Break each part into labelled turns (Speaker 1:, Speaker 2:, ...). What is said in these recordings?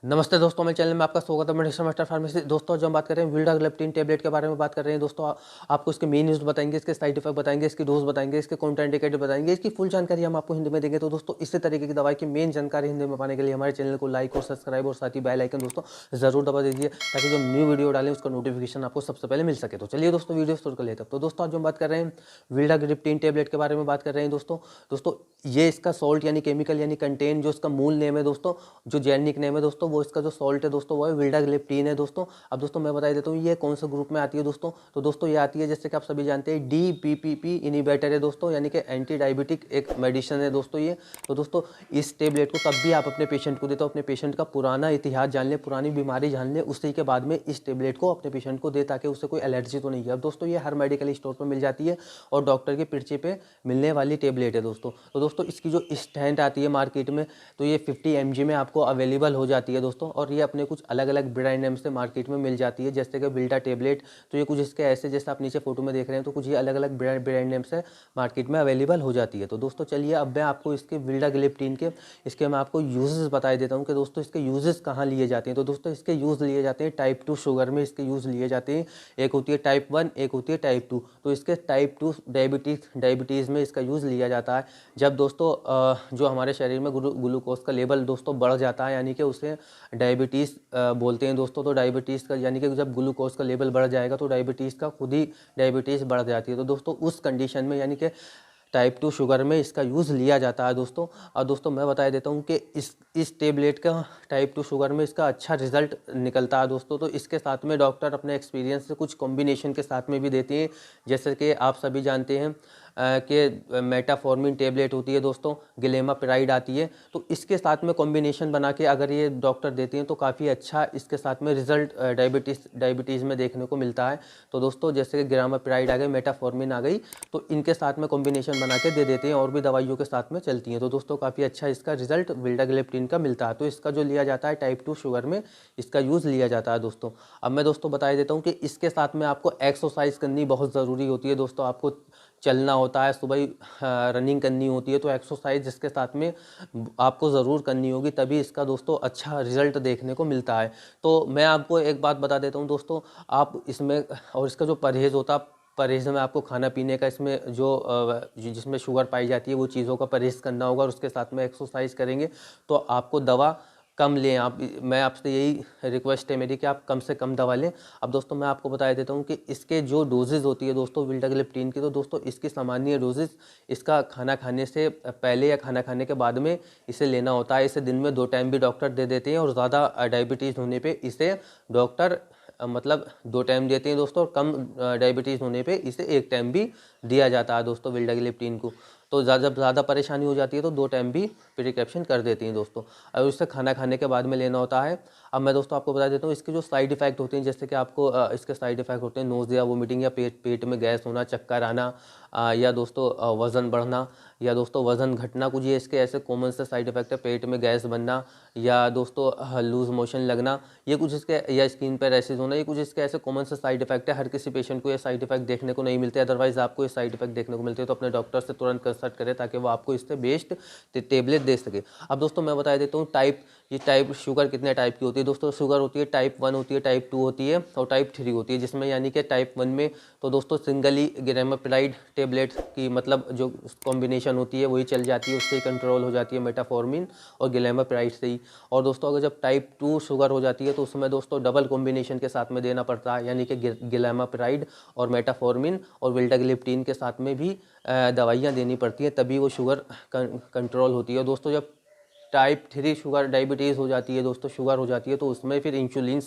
Speaker 1: नमस्ते दोस्तों, मेरे चैनल में आपका स्वागत है। मैं डॉक्टर मास्टर फार्मेसी। दोस्तों जो हम बात कर रहे हैं विल्डाग्लिप्टिन टैबलेट के बारे में बात कर रहे हैं। दोस्तों आपको इसके मेन यूज़ बताएंगे, इसके साइड इफेक्ट बताएंगे, इसकी डोज बताएंगे, इसके कॉन्ट्राइंडिकेटेड बताएंगे, इसकी फुल जानकारी हम आपको हिंदी में देंगे। तो दोस्तों इसी तरीके की दवाई की मेन जानकारी हिंदी में पाने के लिए हमारे चैनल को लाइक और सब्सक्राइब और साथ ही बेल आइकन दोस्तों जरूर दबा दीजिए, ताकि जो न्यू वीडियो डालें उसका नोटिफिकेशन आपको सबसे पहले मिल सके। तो चलिए दोस्तों वीडियो शुरू कर लेते हैं। तो दोस्तों आज जो हम बात कर रहे हैं विल्डाग्लिप्टिन टैबलेट के बारे में बात कर रहे हैं। दोस्तों ये इसका सॉल्ट यानी केमिकल यानी कंटेन, जो इसका मूल नेम है दोस्तों, जो जेनेरिक नेम है दोस्तों, वो इसका जो सॉल्ट है दोस्तों वो है विल्डाग्लिप्टिन है दोस्तों। अब दोस्तों मैं बता देता हूँ ये कौन सा ग्रुप में आती है दोस्तों। तो दोस्तों ये आती है, जैसे कि आप सभी जानते हैं, DPPP इनिबेटर है दोस्तों, यानी कि एंटी डायबिटिक एक मेडिसिन है दोस्तों ये। तो दोस्तों इस टेबलेट को तब भी आप अपने पेशेंट को देते हो, अपने पेशेंट का पुराना इतिहास जान ले, पुरानी बीमारी जान ले, उसी के बाद में इस टेबलेट को अपने पेशेंट को दे, ताकि उससे कोई एलर्जी तो नहीं है। अब दोस्तों ये हर मेडिकल स्टोर पर मिल जाती है और डॉक्टर के पर्चे पे मिलने वाली टेबलेट है दोस्तों। तो दोस्तों इसकी जो स्टैंड आती है मार्केट में, तो ये 50 mg में आपको अवेलेबल हो जाती है दोस्तों। और ये अपने कुछ अलग अलग ब्रांड नेम से मार्केट में मिल जाती है, जैसे कि विल्डा टेबलेट। तो ये कुछ इसके ऐसे, जैसे आप नीचे फोटो में देख रहे हैं, तो कुछ ये अलग अलग ब्रांड नेम से मार्केट में अवेलेबल हो जाती है। तो दोस्तों चलिए अब मैं आपको इसके विल्डाग्लिप्टिन के इसके मैं आपको यूजेस बता देता हूँ कि दोस्तों इसके यूजेस कहाँ लिए जाते हैं। तो दोस्तों इसके यूज़ लिए जाते हैं टाइप 2 शुगर में, इसके यूज़ लिए जाते हैं। एक होती है टाइप 1, एक होती है टाइप 2। तो इसके टाइप 2 डायबिटीज़ में इसका यूज़ लिया जाता है जब दोस्तों जो हमारे शरीर में ग्लूकोज का लेवल दोस्तों बढ़ जाता है, यानी कि उसे डायबिटीज़ बोलते हैं दोस्तों। तो डायबिटीज़ का यानी कि जब ग्लूकोज का लेवल बढ़ जाएगा तो डायबिटीज़ का खुद ही डायबिटीज़ बढ़ जाती है। तो दोस्तों उस कंडीशन में यानी कि टाइप 2 शुगर में इसका यूज़ लिया जाता है दोस्तों। और दोस्तों मैं बता देता हूँ कि इस टेबलेट का टाइप 2 शुगर में इसका अच्छा रिजल्ट निकलता है दोस्तों। तो इसके साथ में डॉक्टर अपने एक्सपीरियंस से कुछ कॉम्बिनेशन के साथ में भी देते हैं, जैसे कि आप सभी जानते हैं कि मेटाफॉर्मिन टेबलेट होती है दोस्तों, गिलेमापिराइड आती है। तो इसके साथ में कॉम्बिनेशन बना के अगर ये डॉक्टर देते हैं तो काफ़ी अच्छा इसके साथ में रिजल्ट डायबिटीज़ में देखने को मिलता है। तो दोस्तों जैसे कि गिलेमापिराइड आ गई, मेटाफॉर्मिन आ गई, तो इनके साथ में कॉम्बिनेशन बना के दे देते हैं और भी दवाइयों के साथ में चलती हैं। तो दोस्तों काफ़ी अच्छा इसका रिजल्ट विल्डाग्लिप्टिन का मिलता है। तो इसका जो लिया जाता है टाइप 2 शुगर में इसका यूज़ लिया जाता है दोस्तों। अब मैं दोस्तों बता देता हूँ कि इसके साथ में आपको एक्सरसाइज करनी बहुत ज़रूरी होती है दोस्तों। आपको चलना होता है, सुबह रनिंग करनी होती है, तो एक्सरसाइज इसके साथ में आपको ज़रूर करनी होगी, तभी इसका दोस्तों अच्छा रिजल्ट देखने को मिलता है। तो मैं आपको एक बात बता देता हूँ दोस्तों, आप इसमें और इसका जो परहेज़ होता है, परहेज़ में आपको खाना पीने का, इसमें जो जिसमें शुगर पाई जाती है वो चीज़ों का परहेज़ करना होगा, और उसके साथ में एक्सरसाइज करेंगे तो आपको दवा कम लें। आप मैं आपसे यही रिक्वेस्ट है मेरी कि आप कम से कम दवा लें। अब दोस्तों मैं आपको बता देता हूँ कि इसके जो डोजेज़ होती है दोस्तों विल्डाग्लिप्टिन की, तो दोस्तों इसकी सामान्य डोजेज़ इसका खाना खाने से पहले या खाना खाने के बाद में इसे लेना होता है। इसे दिन में 2 टाइम भी डॉक्टर दे देते हैं, और ज़्यादा डायबिटीज़ होने पे इसे डॉक्टर मतलब 2 टाइम देते हैं दोस्तों, और कम डायबिटीज़ होने पे इसे 1 टाइम भी दिया जाता है दोस्तों विल्डाग्लिप्टिन को। तो जब ज़्यादा परेशानी हो जाती है तो 2 टाइम भी प्रिस्क्रिप्शन कर देती हैं दोस्तों, और इससे खाना खाने के बाद में लेना होता है। अब मैं दोस्तों आपको बता देता हूँ इसके जो साइड इफ़ेक्ट होते हैं, जैसे कि आपको इसके साइड इफ़ेक्ट होते हैं नोज़िया, वोमिटिंग, या पेट में गैस होना, चक्कर आना, या दोस्तों वज़न बढ़ना, या दोस्तों वज़न घटना। कुछ ये इसके ऐसे कॉमन से साइड इफ़ेक्ट है, पेट में गैस बनना, या दोस्तों लूज़ मोशन लगना, ये कुछ इसके, या स्किन पर रैशेज़ होना, ये कुछ इसके ऐसे कॉमन से साइड इफ़ेक्ट है। हर किसी पेशेंट को ये साइड इफ़ेक्ट देखने को नहीं मिलते, अदरवाइज़ आपको ये साइड इफ़ेक्ट देखने को मिलते हैं तो अपने डॉक्टर से तुरंत कंसल्ट करें, ताकि वो आपको इससे बेस्ट टेबलेट दे सके। अब दोस्तों मैं बता देता हूँ ये टाइप शुगर कितने टाइप की होती है दोस्तों। शुगर होती है टाइप 1 होती है, टाइप 2 होती है, और टाइप 3 होती है, जिसमें यानी कि टाइप 1 में तो दोस्तों सिंगली गिलेमापिराइड टेबलेट की मतलब जो कॉम्बिनेशन होती है वही चल जाती है, उससे ही कंट्रोल हो जाती है, मेटाफॉर्मिन और गिलेमापिराइड से ही। और दोस्तों अगर जब टाइप 2 शुगर हो जाती है तो उसमें दोस्तों डबल कॉम्बिनेशन के साथ में देना पड़ता है, यानी कि गिलेमापिराइड और मेटाफॉर्मिन और विल्डाग्लिप्टिन के साथ में भी दवाइयाँ देनी पड़ती हैं, तभी वो शुगर कंट्रोल होती है दोस्तों। जब टाइप 3 शुगर डायबिटीज़ हो जाती है दोस्तों, शुगर हो जाती है, तो उसमें फिर इंसुलिन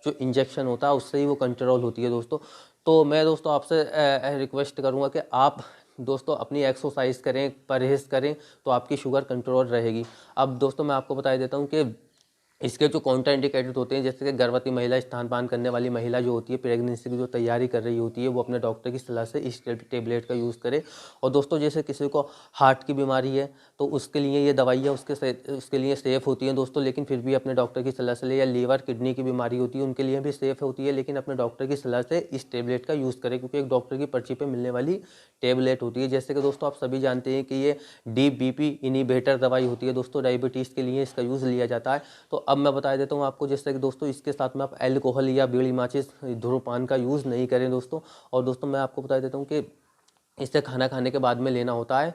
Speaker 1: जो इंजेक्शन होता है उससे ही वो कंट्रोल होती है दोस्तों। तो मैं दोस्तों आपसे रिक्वेस्ट करूँगा कि आप दोस्तों अपनी एक्सरसाइज करें, परहेज़ करें, तो आपकी शुगर कंट्रोल रहेगी। अब दोस्तों मैं आपको बता देता हूँ कि इसके जो काउंटर इंडिकेटेड होते हैं, जैसे कि गर्भवती महिला, स्तनपान करने वाली महिला जो होती है, प्रेगनेंसी की जो तैयारी कर रही होती है, वो अपने डॉक्टर की सलाह से इस टेबलेट का यूज़ करे। और दोस्तों जैसे किसी को हार्ट की बीमारी है तो उसके लिए ये दवाइयाँ उसके लिए सेफ़ होती हैं दोस्तों, लेकिन फिर भी अपने डॉक्टर की सलाह से ले। या लीवर किडनी की बीमारी होती है उनके लिए भी सेफ़ होती है, लेकिन अपने डॉक्टर की सलाह से इस टेबलेट का यूज़ करें, क्योंकि एक डॉक्टर की पर्ची पर मिलने वाली टेबलेट होती है। जैसे कि दोस्तों आप सभी जानते हैं कि ये DPP इनिबेटर दवाई होती है दोस्तों, डायबिटीज़ के लिए इसका यूज़ लिया जाता है। तो अब मैं बता देता हूँ आपको, जैसे कि दोस्तों इसके साथ में आप अल्कोहल या बीड़ी माचिस धूम्रपान का यूज़ नहीं करें दोस्तों। और दोस्तों मैं आपको बता देता हूँ कि इसे खाना खाने के बाद में लेना होता है।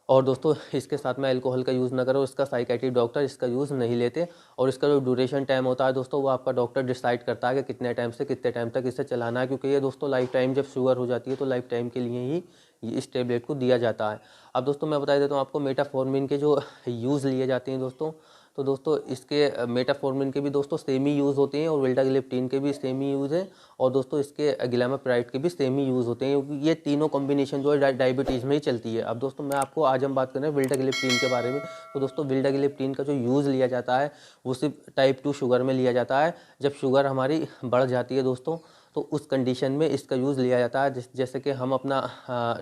Speaker 1: और दोस्तों इसके साथ में अल्कोहल का यूज़ ना करो, इसका साइकेट्रिक डॉक्टर इसका यूज़ नहीं लेते। और इसका जो ड्यूरेशन टाइम होता है दोस्तों, वो आपका डॉक्टर डिसाइड करता है कि कितने टाइम से कितने टाइम तक इसे चलाना है, क्योंकि ये दोस्तों लाइफ टाइम जब शुगर हो जाती है तो लाइफ टाइम के लिए ही इस टेबलेट को दिया जाता है। अब दोस्तों मैं बता देता हूँ आपको मेटाफॉर्मिन के जो यूज़ लिए जाते हैं दोस्तों, तो दोस्तों इसके मेटाफॉर्मिन के भी दोस्तों सेम ही यूज़ होते हैं और विल्टाग्लिप्टिन के भी सेम ही यूज़ है। और दोस्तों इसके ग्लैमाप्राइड के भी सेम ही यूज़ होते हैं, क्योंकि ये तीनों कॉम्बिनेशन जो है डायबिटीज़ में ही चलती है। अब दोस्तों मैं आपको आज हम बात कर रहे हैं विल्टाग्लिप्टिन के बारे में। तो दोस्तों विल्टाग्लिप्टिन का जो यूज़ लिया जाता है वो सिर्फ टाइप 2 शुगर में लिया जाता है। जब शुगर हमारी बढ़ जाती है दोस्तों, तो उस कंडीशन में इसका यूज़ लिया जाता है। जैसे कि हम अपना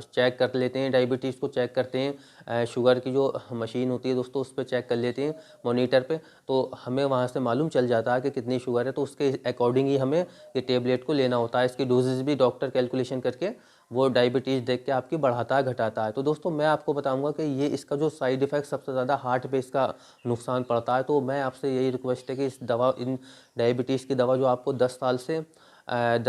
Speaker 1: चेक कर लेते हैं, डायबिटीज़ को चेक करते हैं, शुगर की जो मशीन होती है दोस्तों उस पर चेक कर लेते हैं मॉनिटर पे, तो हमें वहाँ से मालूम चल जाता है कि कितनी शुगर है। तो उसके अकॉर्डिंग ही हमें ये टेबलेट को लेना होता है। इसकी डोजेज भी डॉक्टर कैलकुलेशन करके वो डायबिटीज़ देख के आपकी बढ़ाता है घटाता है। तो दोस्तों मैं आपको बताऊंगा कि ये इसका जो साइड इफ़ेक्ट सबसे ज़्यादा हार्ट पे इसका नुकसान पड़ता है। तो मैं आपसे यही रिक्वेस्ट है कि इस दवा, इन डायबिटीज़ की दवा जो आपको 10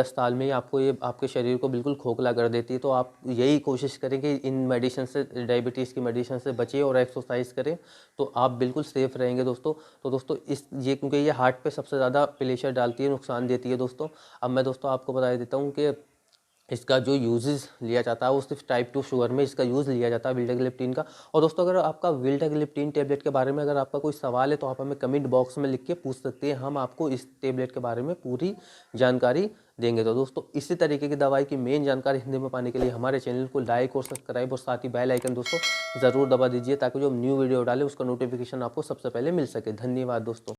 Speaker 1: साल में ही आपको ये आपके शरीर को बिल्कुल खोखला कर देती है। तो आप यही कोशिश करें कि इन मेडिसिन से, डायबिटीज़ की मेडिसिन से बचिए और एक्सरसाइज करें, तो आप बिल्कुल सेफ़ रहेंगे दोस्तों। तो दोस्तों क्योंकि ये हार्ट पे सबसे ज़्यादा प्रेशर डालती है, नुकसान देती है दोस्तों। अब मैं दोस्तों आपको बता देता हूँ कि इसका जो यूजेस लिया जाता है वो सिर्फ टाइप 2 शुगर में इसका यूज़ लिया जाता है विल्टाग्लिप्टिन का। और दोस्तों अगर आपका विल्टाग्लिप्टिन टेबलेट के बारे में अगर आपका कोई सवाल है तो आप हमें कमेंट बॉक्स में लिख के पूछ सकते हैं, हम आपको इस टेबलेट के बारे में पूरी जानकारी देंगे। तो दोस्तों इसी तरीके की दवाई की मेन जानकारी हिंदी में पाने के लिए हमारे चैनल को लाइक और सब्सक्राइब और साथ ही बेल आइकन दोस्तों ज़रूर दबा दीजिए, ताकि जो न्यू वीडियो डाले उसका नोटिफिकेशन आपको सबसे पहले मिल सके। धन्यवाद दोस्तों।